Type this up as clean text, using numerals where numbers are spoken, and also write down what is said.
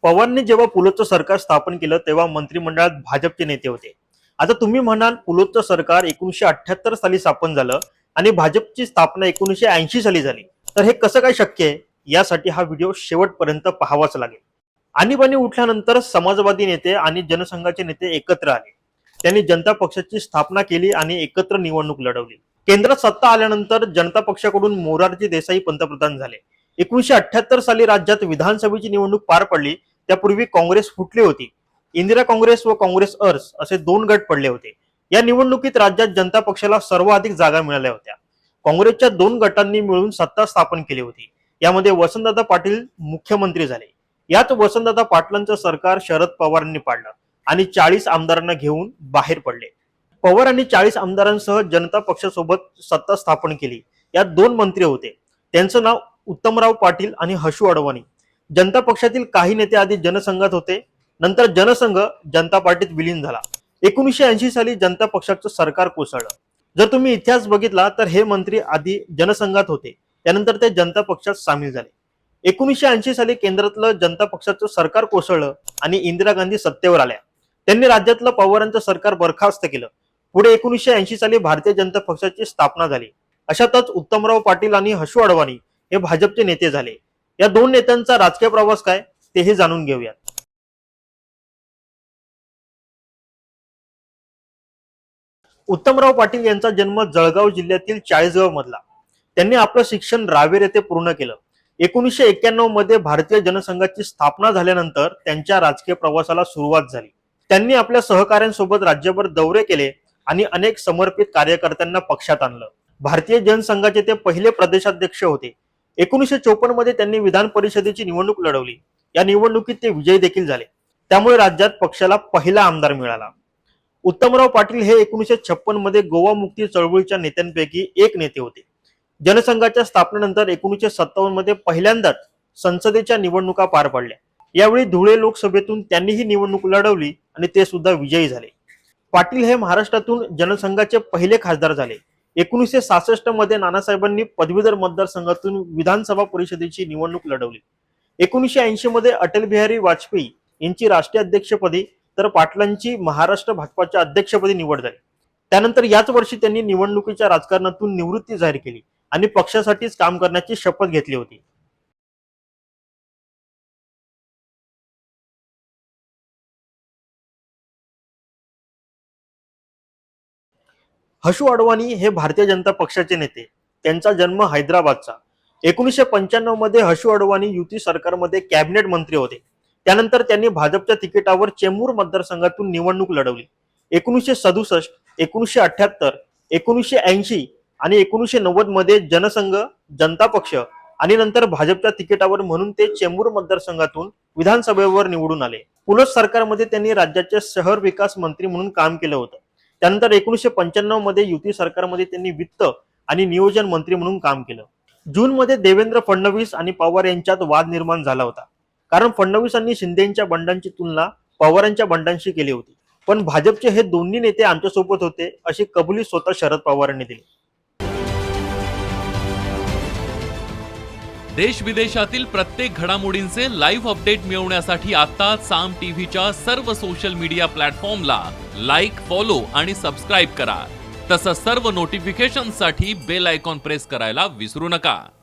पवारांनी जेव्हा पुलोचं सरकार स्थापन केलं तेव्हा मंत्रिमंडळात भाजपचे नेते होते. आता तुम्ही म्हणाल पुलोचं सरकार 1978 साली स्थापन झालं आणि भाजपची स्थापना 1980 साली झाली, तर हे कसं काय शक्य आहे? यासाठी हा व्हिडिओ शेवटपर्यंत पाहावाच लागेल. आणीबाणी उठल्यानंतर समाजवादी नेते आणि जनसंघाचे नेते एकत्र आले. त्यांनी जनता पक्षाची स्थापना केली आणि एकत्र निवडणूक लढवली. केंद्रात सत्ता आल्यानंतर जनता पक्षाकडून मोरारजी देसाई पंतप्रधान झाले. 1978 साली राज्यात विधानसभेची निवडणूक पार पडली. त्यापूर्वी काँग्रेस फुटली होती. इंदिरा काँग्रेस व काँग्रेस अर्स असे दोन गट पडले होते. या निवडणुकीत राज्यात जनता पक्षाला सर्वाधिक जागा मिळाल्या होत्या. काँग्रेसच्या दोन गटांनी मिळून सत्ता स्थापन केली होती. यामध्ये वसंतदादा पाटील मुख्यमंत्री झाले. यात वसंतदादा पाटलांचं सरकार शरद पवारांनी पाडलं आणि 40 आमदारांना घेऊन बाहेर पडले. पवारांनी 40 आमदारांसह जनता पक्षासोबत सत्ता स्थापन केली. यात दोन मंत्री होते. त्यांचं नाव उत्तमराव पाटील आणि हशू अडवाणी. जनता पक्षातील काही नेते आधी जनसंघात होते, नंतर जनसंघ जनता पार्टीत विलीन झाला. 1980 साली जनता पक्षाचं सरकार कोसळलं. जर तुम्ही इतिहास बघितला तर हे मंत्री आधी जनसंघात होते, त्यानंतर ते जनता पक्षात सामील झाले. 1980 साली केंद्रातलं जनता पक्षाचं सरकार कोसळलं आणि इंदिरा गांधी सत्तेवर आल्या. त्यांनी राज्यातलं पवारांचं सरकार बरखास्त केलं. पुढे 1980 साली भारतीय जनता पक्षाची स्थापना झाली. अशातच उत्तमराव पाटील आणि हशू अडवाणी हे भाजपचे नेते झाले. या दोन नेत्यांचा राजकीय प्रवास काय तेही जाणून घेऊयात. उत्तमराव पाटील यांचा जन्म जळगाव जिल्ह्यातील चाळीसगाव मधला. त्यांनी आपलं शिक्षण रावेर येथे पूर्ण केलं. 1991 मध्ये भारतीय जनसंघाची स्थापना झाल्यानंतर त्यांच्या राजकीय प्रवासाला सुरुवात झाली. त्यांनी आपल्या सहकाऱ्यांसोबत राज्यभर दौरे केले आणि अनेक समर्पित कार्यकर्त्यांना पक्षात आणलं. भारतीय जनसंघाचे ते पहिले प्रदेशाध्यक्ष होते. 1954 मध्ये त्यांनी विधान परिषदेची निवडणूक लढवली. या निवडणुकीत ते विजयी देखील झाले. त्यामुळे राज्यात पक्षाला पहिला आमदार मिळाला. उत्तमराव पाटील हे 1956 मध्ये गोवा मुक्ती चळवळीच्या नेत्यांपैकी एक नेते होते. जनसंघाच्या स्थापनेनंतर 1957 मध्ये पहिल्यांदाच संसदेच्या निवडणुका पार पडल्या. यावेळी धुळे लोकसभेतून त्यांनी ही निवडणूक लढवली आणि ते सुद्धा विजयी झाले. पाटील हे महाराष्ट्रातून जनसंघाचे पहिले खासदार झाले. 1966 मध्ये नानासाहेबांनी पदवीधर मतदारसंघातून विधानसभा परिषदेची निवडणूक लढवली. 1980 मध्ये अटल बिहारी वाजपेयी यांची राष्ट्रीय अध्यक्षपदी तर पाटलांची महाराष्ट्र भाजपाच्या अध्यक्षपदी निवड झाली. त्यानंतर याच वर्षी त्यांनी निवडणुकीच्या राजकारणातून निवृत्ती जाहीर केली आणि पक्षासाठीच काम करण्याची शपथ घेतली होती. हशू अडवाणी हे भारतीय जनता पक्षाचे नेते. त्यांचा जन्म हैदराबादचा. 1995 मध्ये हशू अडवाणी युती सरकारमध्ये कॅबिनेट मंत्री होते. त्यानंतर त्यांनी भाजपच्या तिकिटावर चेंबूर मतदारसंघातून निवडणूक लढवली. 1967, 1978, 1980 आणि 1990 मध्ये जनसंघ, जनता पक्ष आणि नंतर भाजपच्या तिकिटावर म्हणून ते चेंबूर मतदारसंघातून विधानसभेवर निवडून आले. पुलत सरकारमध्ये त्यांनी राज्याचे शहर विकास मंत्री म्हणून काम केलं होतं. त्यानंतर 1995 मध्ये युती सरकारमध्ये त्यांनी वित्त आणि नियोजन मंत्री म्हणून काम केलं. जून मध्ये देवेंद्र फडणवीस आणि पवार यांच्यात वाद निर्माण झाला होता, कारण फडणवीसांनी शिंदेच्या बंडांची तुलना पवारांच्या बंडांशी केली होती. पण भाजपचे हे दोन्ही नेते आमच्यासोबत होते अशी कबुली स्वतः शरद पवारांनी दिली. देश विदेशातील प्रत्येक घडामोडींचे लाईव्ह अपडेट मिळवण्यासाठी आता साम टीव्हीच्या सर्व सोशल मीडिया प्लॅटफॉर्मला लाईक, फॉलो आणि सबस्क्राईब करा. तसंच सर्व नोटिफिकेशनसाठी बेल आयकॉन प्रेस करायला विसरू नका.